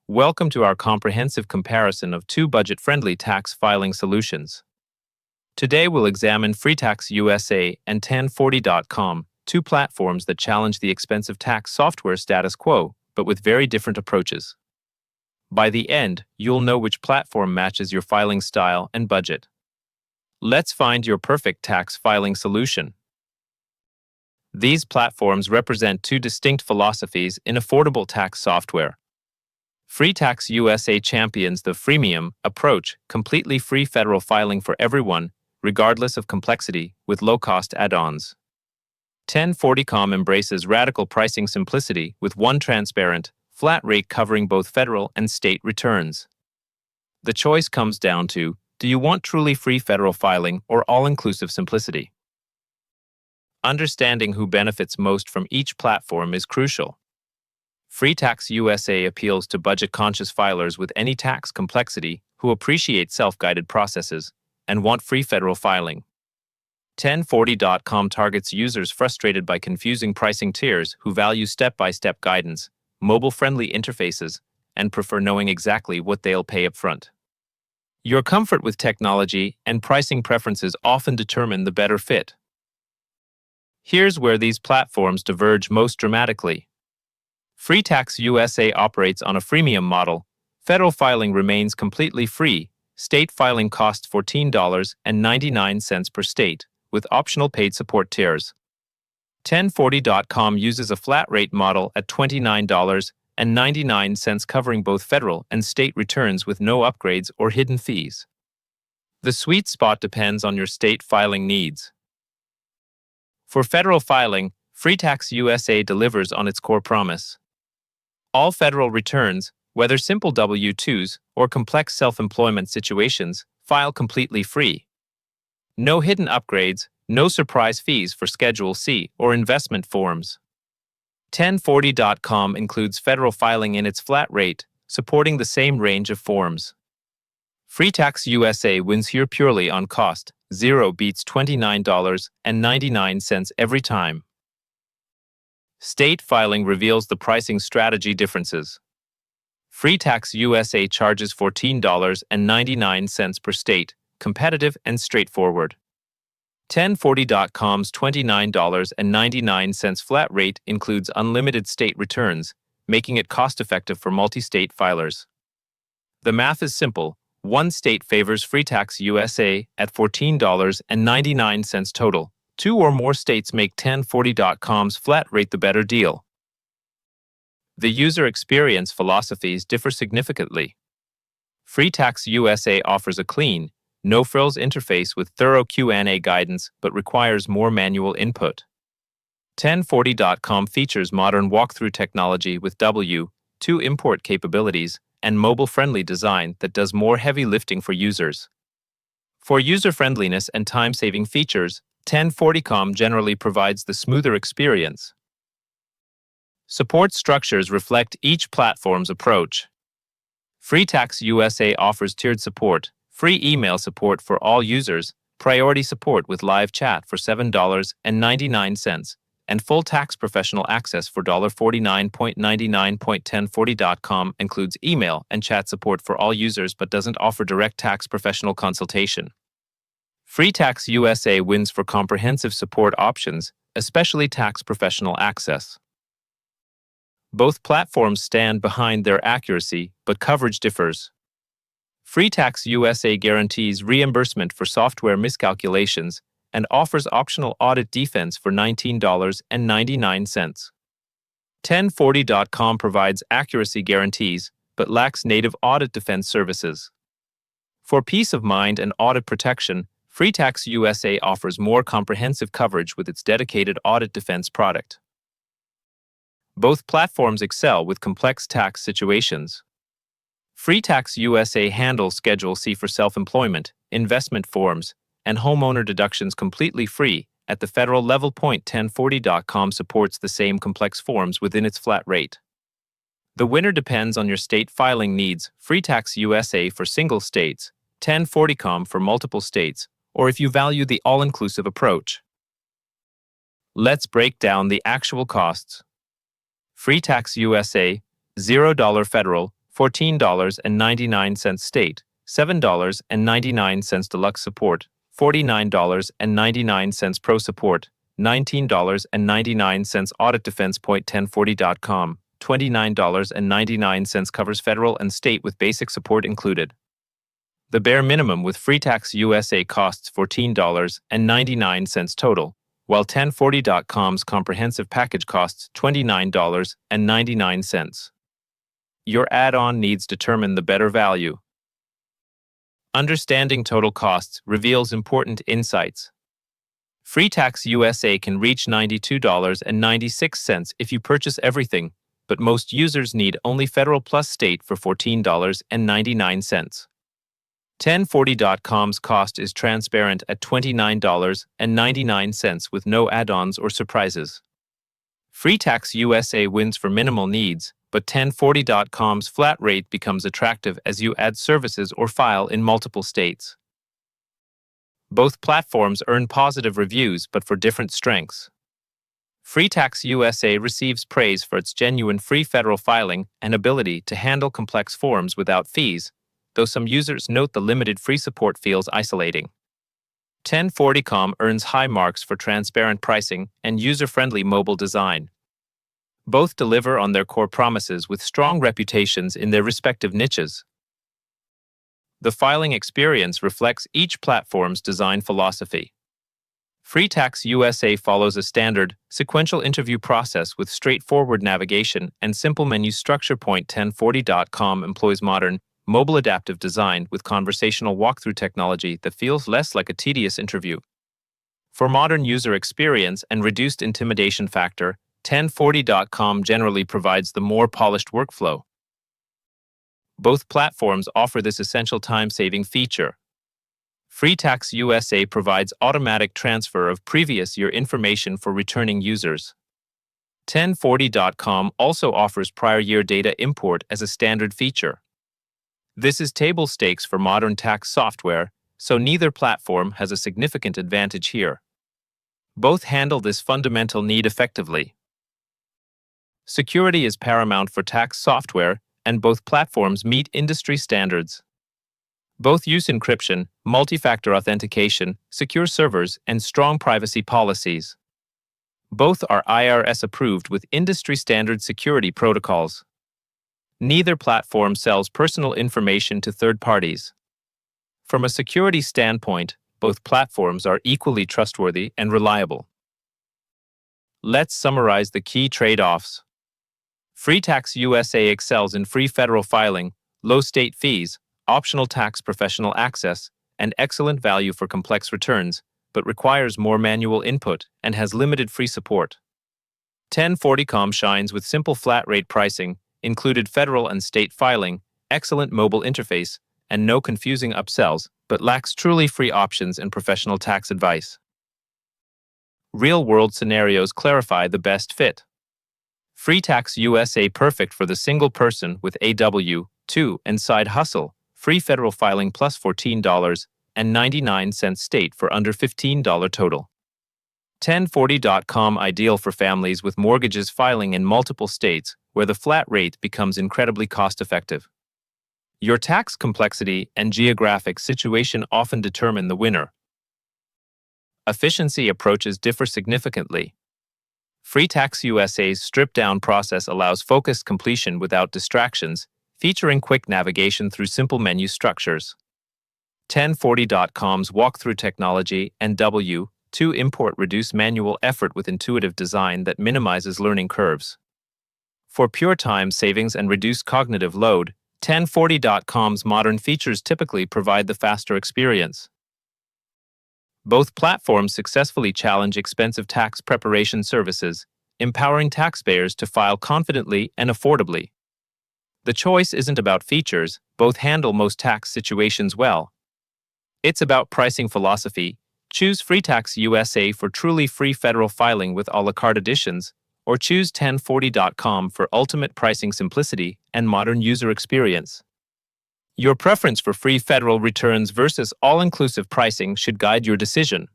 Welcome to our comprehensive comparison of two budget-friendly tax filing solutions. Today we'll examine FreeTaxUSA and 1040.com, two platforms that challenge the expensive tax software status quo, but with very different approaches. By the end, you'll know which platform matches your filing style and budget. Let's find your perfect tax filing solution. These platforms represent two distinct philosophies in affordable tax software. FreeTaxUSA champions the freemium approach, completely free federal filing for everyone, regardless of complexity, with low-cost add-ons. 1040.com embraces radical pricing simplicity with one transparent, flat rate covering both federal and state returns. The choice comes down to, do you want truly free federal filing or all-inclusive simplicity? Understanding who benefits most from each platform is crucial. FreeTaxUSA appeals to budget-conscious filers with any tax complexity who appreciate self-guided processes and want free federal filing. 1040.com targets users frustrated by confusing pricing tiers who value step-by-step guidance, mobile-friendly interfaces, and prefer knowing exactly what they'll pay upfront. Your comfort with technology and pricing preferences often determine the better fit. Here's where these platforms diverge most dramatically. FreeTaxUSA operates on a freemium model. Federal filing remains completely free. State filing costs $14.99 per state, with optional paid support tiers. 1040.com uses a flat rate model at $29.99 covering both federal and state returns with no upgrades or hidden fees. The sweet spot depends on your state filing needs. For federal filing, FreeTaxUSA delivers on its core promise. All federal returns, whether simple W-2s or complex self-employment situations, file completely free. No hidden upgrades, no surprise fees for Schedule C or investment forms. 1040.com includes federal filing in its flat rate, supporting the same range of forms. FreeTaxUSA wins here purely on cost. Zero beats $29.99 every time. State filing reveals the pricing strategy differences. FreeTaxUSA charges $14.99 per state, competitive and straightforward. 1040.com's $29.99 flat rate includes unlimited state returns, making it cost-effective for multi-state filers. The math is simple. One state favors FreeTaxUSA at $14.99 total. Two or more states make 1040.com's flat rate the better deal. The user experience philosophies differ significantly. FreeTaxUSA offers a clean, no-frills interface with thorough Q&A guidance but requires more manual input. 1040.com features modern walkthrough technology with W-2 import capabilities and mobile-friendly design that does more heavy lifting for users. For user-friendliness and time-saving features, 1040.com generally provides the smoother experience. Support structures reflect each platform's approach. FreeTaxUSA offers tiered support, free email support for all users, priority support with live chat for $7.99, and full tax professional access for $49.99. 1040.com includes email and chat support for all users but doesn't offer direct tax professional consultation. FreeTaxUSA wins for comprehensive support options, especially tax professional access. Both platforms stand behind their accuracy, but coverage differs. FreeTaxUSA guarantees reimbursement for software miscalculations and offers optional audit defense for $19.99. 1040.com provides accuracy guarantees, but lacks native audit defense services. For peace of mind and audit protection, FreeTaxUSA offers more comprehensive coverage with its dedicated audit defense product. Both platforms excel with complex tax situations. FreeTaxUSA handles Schedule C for self-employment, investment forms, and homeowner deductions completely free at the federal level. 1040.com supports the same complex forms within its flat rate. The winner depends on your state filing needs. FreeTaxUSA for single states, 1040.com for multiple states, or if you value the all-inclusive approach. Let's break down the actual costs. FreeTaxUSA, $0 federal, $14.99 state, $7.99 deluxe support, $49.99 pro support, $19.99 audit defense. 1040.com, $29.99 covers federal and state with basic support included. The bare minimum with FreeTaxUSA costs $14.99 total, while 1040.com's comprehensive package costs $29.99. Your add-on needs determine the better value. Understanding total costs reveals important insights. FreeTaxUSA can reach $92.96 if you purchase everything, but most users need only federal plus state for $14.99. 1040.com's cost is transparent at $29.99 with no add-ons or surprises. FreeTaxUSA wins for minimal needs, but 1040.com's flat rate becomes attractive as you add services or file in multiple states. Both platforms earn positive reviews but for different strengths. FreeTaxUSA receives praise for its genuine free federal filing and ability to handle complex forms without fees, though some users note the limited free support feels isolating. 1040.com earns high marks for transparent pricing and user-friendly mobile design. Both deliver on their core promises with strong reputations in their respective niches. The filing experience reflects each platform's design philosophy. FreeTaxUSA follows a standard, sequential interview process with straightforward navigation and simple menu structure. 1040.com employs modern, mobile adaptive design with conversational walkthrough technology that feels less like a tedious interview. For modern user experience and reduced intimidation factor, 1040.com generally provides the more polished workflow. Both platforms offer this essential time-saving feature. FreeTaxUSA provides automatic transfer of previous year information for returning users. 1040.com also offers prior year data import as a standard feature. This is table stakes for modern tax software, so neither platform has a significant advantage here. Both handle this fundamental need effectively. Security is paramount for tax software, and both platforms meet industry standards. Both use encryption, multi-factor authentication, secure servers, and strong privacy policies. Both are IRS approved with industry-standard security protocols. Neither platform sells personal information to third parties. From a security standpoint, both platforms are equally trustworthy and reliable. Let's summarize the key trade-offs. FreeTaxUSA excels in free federal filing, low state fees, optional tax professional access, and excellent value for complex returns, but requires more manual input and has limited free support. 1040.com shines with simple flat rate pricing, included federal and state filing, excellent mobile interface, and no confusing upsells, but lacks truly free options and professional tax advice. Real-world scenarios clarify the best fit. FreeTaxUSA perfect for the single person with a W-2 and side hustle, free federal filing plus $14.99 state for under $15 total. 1040.com ideal for families with mortgages filing in multiple states where the flat rate becomes incredibly cost-effective. Your tax complexity and geographic situation often determine the winner. Efficiency approaches differ significantly. FreeTaxUSA's stripped-down process allows focused completion without distractions, featuring quick navigation through simple menu structures. 1040.com's walkthrough technology and W-2 import reduce manual effort with intuitive design that minimizes learning curves. For pure time savings and reduced cognitive load, 1040.com's modern features typically provide the faster experience. Both platforms successfully challenge expensive tax preparation services, empowering taxpayers to file confidently and affordably. The choice isn't about features, both handle most tax situations well. It's about pricing philosophy. Choose FreeTaxUSA for truly free federal filing with a la carte editions, or choose 1040.com for ultimate pricing simplicity and modern user experience. Your preference for free federal returns versus all-inclusive pricing should guide your decision.